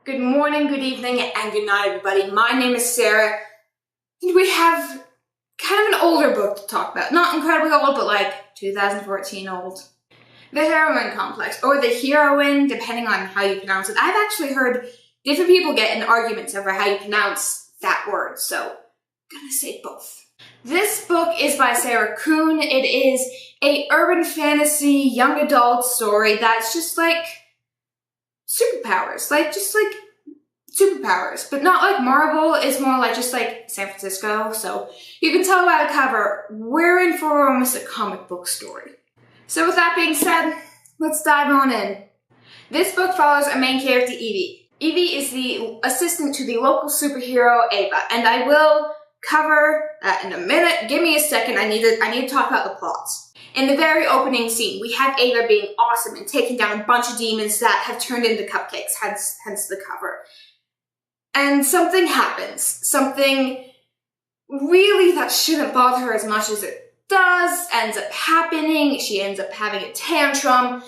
Good morning, good evening, and good night, everybody. My name is Sarah, and we have kind of an older book to talk about. Not incredibly old, but like 2014 old. The Heroine Complex, or the Heroine, depending on how you pronounce it. I've actually heard different people get in arguments over how you pronounce that word, so I'm gonna say both. This book is by Sarah Kuhn. It is a urban fantasy young adult story that's just like superpowers, superpowers, but not like Marvel. It's more like just like San Francisco. So you can tell by the cover, we're in for almost a comic book story. So with that being said, let's dive on in. This book follows our main character, Evie. Evie is the assistant to the local superhero, Ava, and I will cover that in a minute. Give me a second. I need to talk about the plots. In the very opening scene, we have Ava being awesome and taking down a bunch of demons that have turned into cupcakes, hence the cover. And something happens. Something really that shouldn't bother her as much as it does ends up happening. She ends up having a tantrum.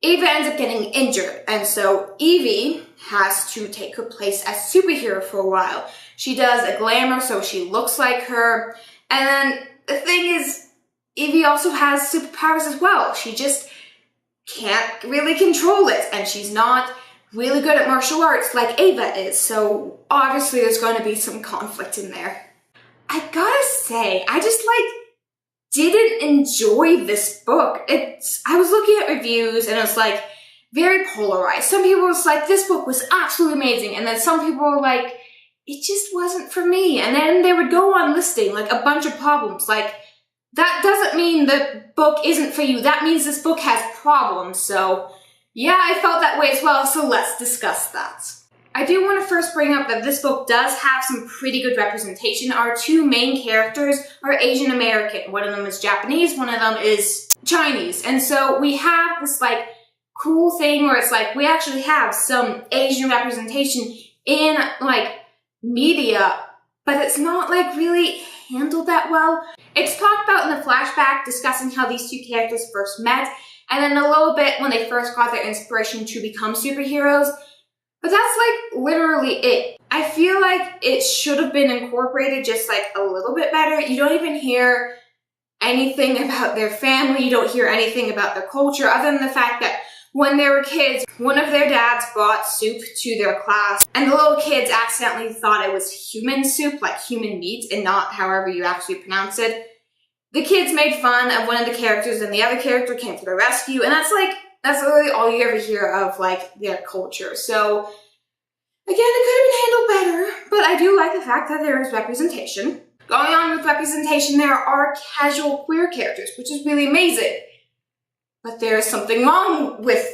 Ava ends up getting injured, and so Evie has to take her place as superhero for a while. She does a glamour so she looks like her, and then the thing is, Evie also has superpowers as well. She just can't really control it, and she's not really good at martial arts like Ava is, so obviously there's going to be some conflict in there. I gotta say, I just didn't enjoy this book. I was looking at reviews and it was very polarized. Some people was like, this book was absolutely amazing, and then some people were like, it just wasn't for me. And then they would go on listing a bunch of problems. That doesn't mean the book isn't for you. That means this book has problems. So yeah, I felt that way as well. So let's discuss that. I do want to first bring up that this book does have some pretty good representation. Our two main characters are Asian American. One of them is Japanese, one of them is Chinese. And so we have this cool thing where it's we actually have some Asian representation in media, but it's not really handled that well. It's talked about in the flashback discussing how these two characters first met, and then a little bit when they first got their inspiration to become superheroes, but that's literally it. I feel like it should have been incorporated just a little bit better. You don't even hear anything about their family, you don't hear anything about their culture, other than the fact that when they were kids, one of their dads brought soup to their class, and the little kids accidentally thought it was human soup, like human meat, and not however you actually pronounce it. The kids made fun of one of the characters, and the other character came to the rescue, and that's literally all you ever hear of, their culture. So, again, it could have been handled better, but I do like the fact that there is representation. Going on with representation, there are casual queer characters, which is really amazing. But there's something wrong with,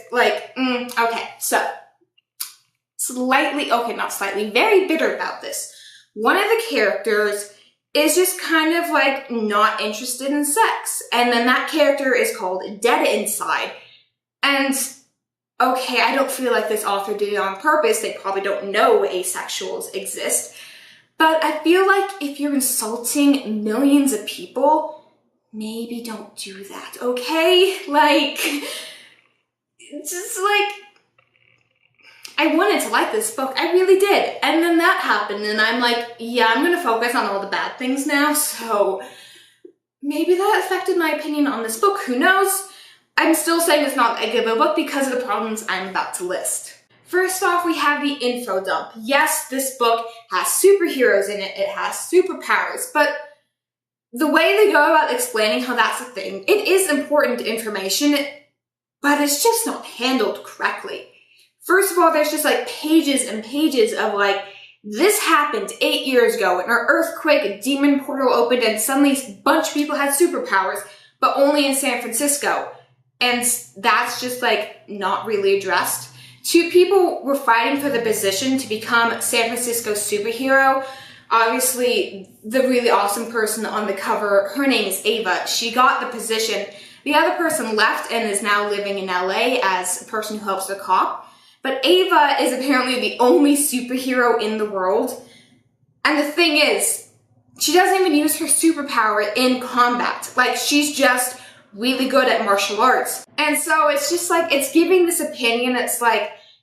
very bitter about this. One of the characters is just kind of not interested in sex. And then that character is called Dead Inside. And, okay, I don't feel like this author did it on purpose. They probably don't know asexuals exist. But I feel like if you're insulting millions of people, maybe don't do that, okay? I wanted to like this book. I really did. And then that happened, and I'm yeah, I'm gonna focus on all the bad things now, so maybe that affected my opinion on this book. Who knows? I'm still saying it's not a good book because of the problems I'm about to list. First off, we have the info dump. Yes, this book has superheroes in it. It has superpowers, but the way they go about explaining how that's a thing, it is important information, but it's just not handled correctly. First of all, there's just pages and pages of this happened 8 years ago, an earthquake, a demon portal opened, and suddenly a bunch of people had superpowers, but only in San Francisco. And that's just not really addressed. Two people were fighting for the position to become San Francisco's superhero. Obviously, the really awesome person on the cover, her name is Ava. She got the position. The other person left and is now living in LA as a person who helps the cop. But Ava is apparently the only superhero in the world. And the thing is, she doesn't even use her superpower in combat. She's just really good at martial arts. And so it's just it's giving this opinion that's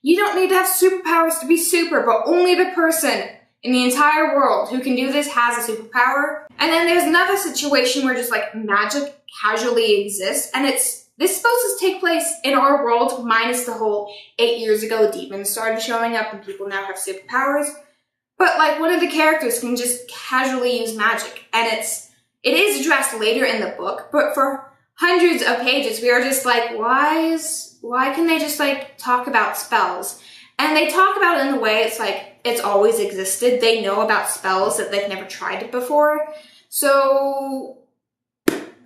you don't need to have superpowers to be super, but only the person in the entire world who can do this has a superpower. And then there's another situation where just like magic casually exists, and this is supposed to take place in our world, minus the whole 8 years ago demons started showing up and people now have superpowers. But like one of the characters can just casually use magic, and it is addressed later in the book, but for hundreds of pages we are just like, why can they just like talk about spells? And they talk about it in the way it's like it's always existed. They know about spells that they've never tried it before. So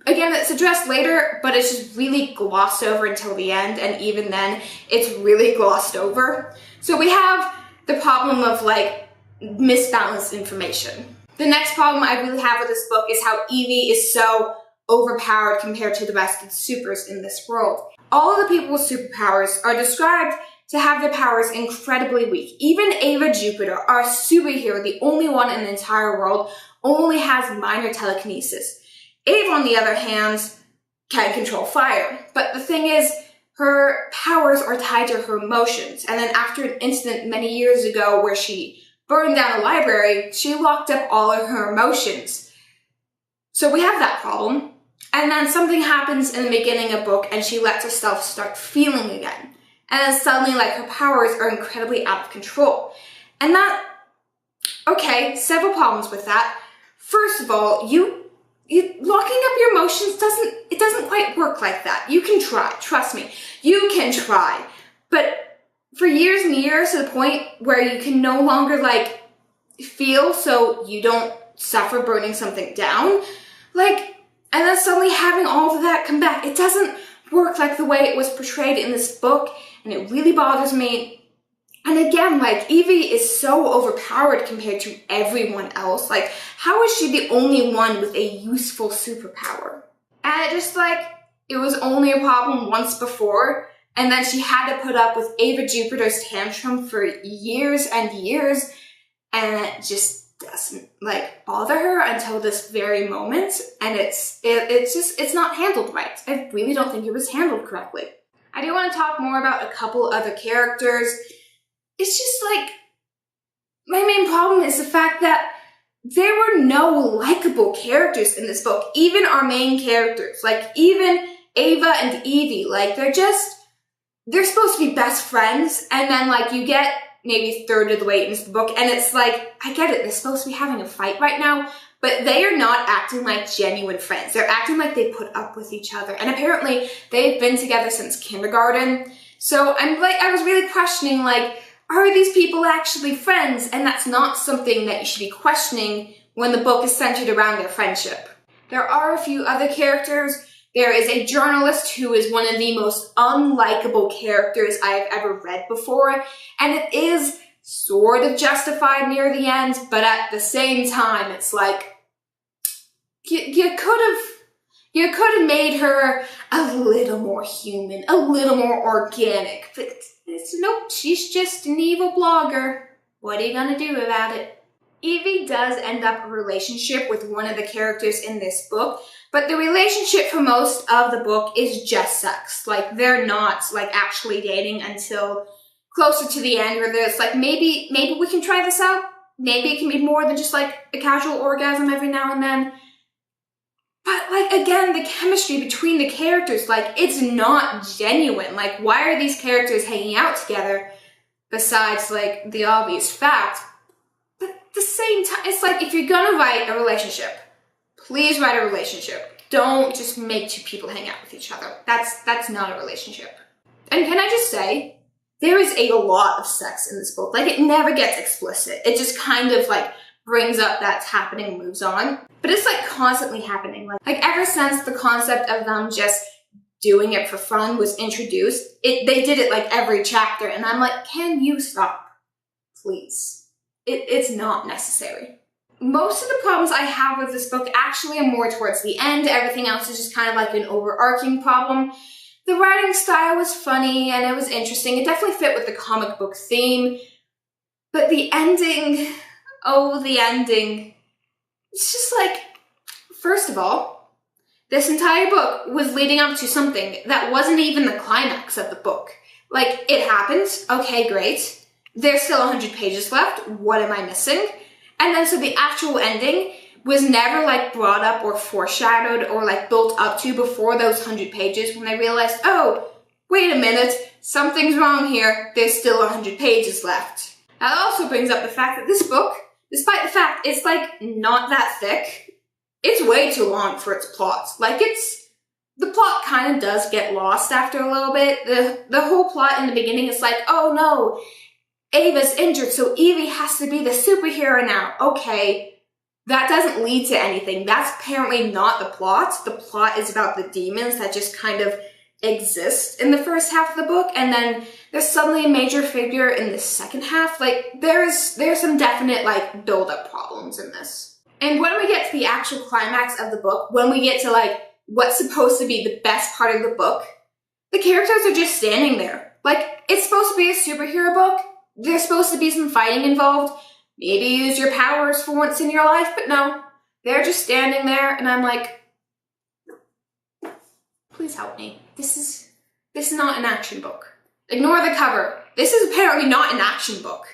again, it's addressed later, but it's just really glossed over until the end, and even then it's really glossed over. So we have the problem of like misbalanced information. The next problem I really have with this book is how Evie is so overpowered compared to the rest of the supers in this world. All of the people with superpowers are described to have their powers incredibly weak. Even Ava Jupiter, our superhero, the only one in the entire world, only has minor telekinesis. Ava, on the other hand, can control fire. But the thing is, her powers are tied to her emotions. And then after an incident many years ago where she burned down a library, she locked up all of her emotions. So we have that problem. And then something happens in the beginning of the book and she lets herself start feeling again. And then suddenly, like, her powers are incredibly out of control. And that, okay, several problems with that. First of all, you locking up your emotions doesn't quite work like that. You can try, trust me. You can try. But for years and years, to the point where you can no longer, like, feel so you don't suffer burning something down, like, and then suddenly having all of that come back, it doesn't work like the way it was portrayed in this book, and it really bothers me. And again, like, Evie is so overpowered compared to everyone else. Like, how is she the only one with a useful superpower? And it just, like, it was only a problem once before, and then she had to put up with Ava Jupiter's tantrum for years and years, and it just doesn't, like, bother her until this very moment, and it's not handled right. I really don't think it was handled correctly. I do want to talk more about a couple other characters. It's just like, my main problem is the fact that there were no likable characters in this book. Even our main characters, like even Ava and Evie, like they're supposed to be best friends, and then like you get maybe a third of the way into the book, and it's like, I get it, they're supposed to be having a fight right now, but they are not acting like genuine friends. They're acting like they put up with each other, and apparently they've been together since kindergarten. So I was really questioning, like, are these people actually friends? And that's not something that you should be questioning when the book is centered around their friendship. There are a few other characters. There is a journalist who is one of the most unlikable characters I've ever read before, and it is sort of justified near the end, but at the same time, it's like, you could have made her a little more human, a little more organic, but nope, she's just an evil blogger. What are you gonna do about it? Evie does end up a relationship with one of the characters in this book, but the relationship for most of the book is just sex. Like, they're not, like, actually dating until closer to the end, where there's, like, maybe we can try this out. Maybe it can be more than just, like, a casual orgasm every now and then. But, like, again, the chemistry between the characters, like, it's not genuine. Like, why are these characters hanging out together besides, like, the obvious fact? But at the same time, it's like, if you're gonna write a relationship, please write a relationship. Don't just make two people hang out with each other. That's not a relationship. And can I just say, there is a lot of sex in this book. Like, it never gets explicit. It just kind of, like, brings up that's happening and moves on. But it's, like, constantly happening. Like ever since the concept of them just doing it for fun was introduced, they did it, like, every chapter. And I'm like, can you stop? Please. It's not necessary. Most of the problems I have with this book actually are more towards the end. Everything else is just kind of like an overarching problem. The writing style was funny and it was interesting. It definitely fit with the comic book theme. But the ending, oh, the ending. It's just like, first of all, this entire book was leading up to something that wasn't even the climax of the book. Like, it happened, okay, great. There's still 100 pages left, what am I missing? And then so the actual ending was never like brought up or foreshadowed or like built up to before those 100 pages when I realized, oh, wait a minute, something's wrong here, there's still 100 pages left. That also brings up the fact that this book, despite the fact it's like not that thick, it's way too long for its plot. Like the plot kind of does get lost after a little bit. The whole plot in the beginning is like, oh no, Ava's injured, so Evie has to be the superhero now. Okay, that doesn't lead to anything. That's apparently not the plot. The plot is about the demons that just kind of exist in the first half of the book, and then there's suddenly a major figure in the second half. Like, there's some definite, like, build-up problems in this. And when we get to the actual climax of the book, when we get to, like, what's supposed to be the best part of the book, the characters are just standing there. Like, it's supposed to be a superhero book. There's supposed to be some fighting involved. Maybe use your powers for once in your life, but no. They're just standing there, and I'm like, please help me. This is not an action book. Ignore the cover. This is apparently not an action book.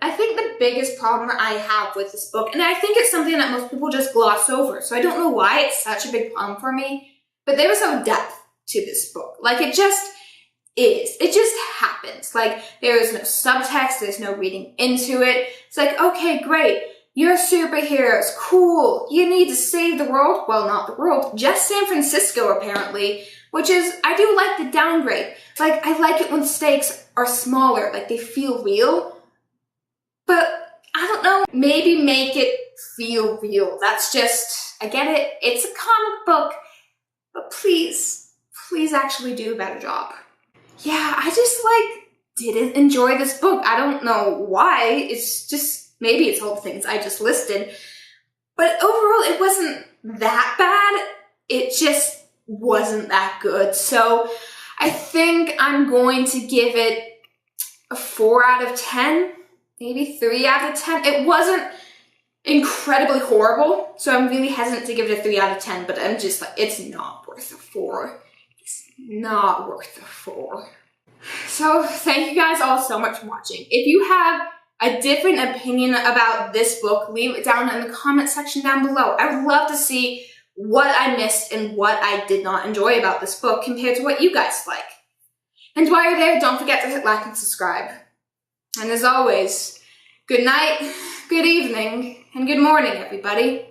I think the biggest problem I have with this book, and I think it's something that most people just gloss over, so I don't know why it's such a big problem for me, but there was no depth to this book. Like, it just is. It just happens. Like, there is no subtext, there's no reading into it. It's like, okay, great. You're superheroes. Cool. You need to save the world. Well, not the world. Just San Francisco, apparently. Which is, I do like the downgrade. Like, I like it when stakes are smaller. Like, they feel real. But, I don't know. Maybe make it feel real. That's just, I get it. It's a comic book. But please actually do a better job. Yeah, I just, like, didn't enjoy this book. I don't know why. It's just, maybe it's all the things I just listed. But overall, it wasn't that bad. It just wasn't that good. So I think I'm going to give it a 4 out of 10, maybe 3 out of 10. It wasn't incredibly horrible, so I'm really hesitant to give it a 3 out of 10, but I'm just like, it's not worth a 4. It's not worth a 4. So thank you guys all so much for watching. If you have a different opinion about this book, leave it down in the comment section down below. I would love to see what I missed and what I did not enjoy about this book compared to what you guys like. And while you're there, don't forget to hit like and subscribe. And as always, good night, good evening, and good morning, everybody.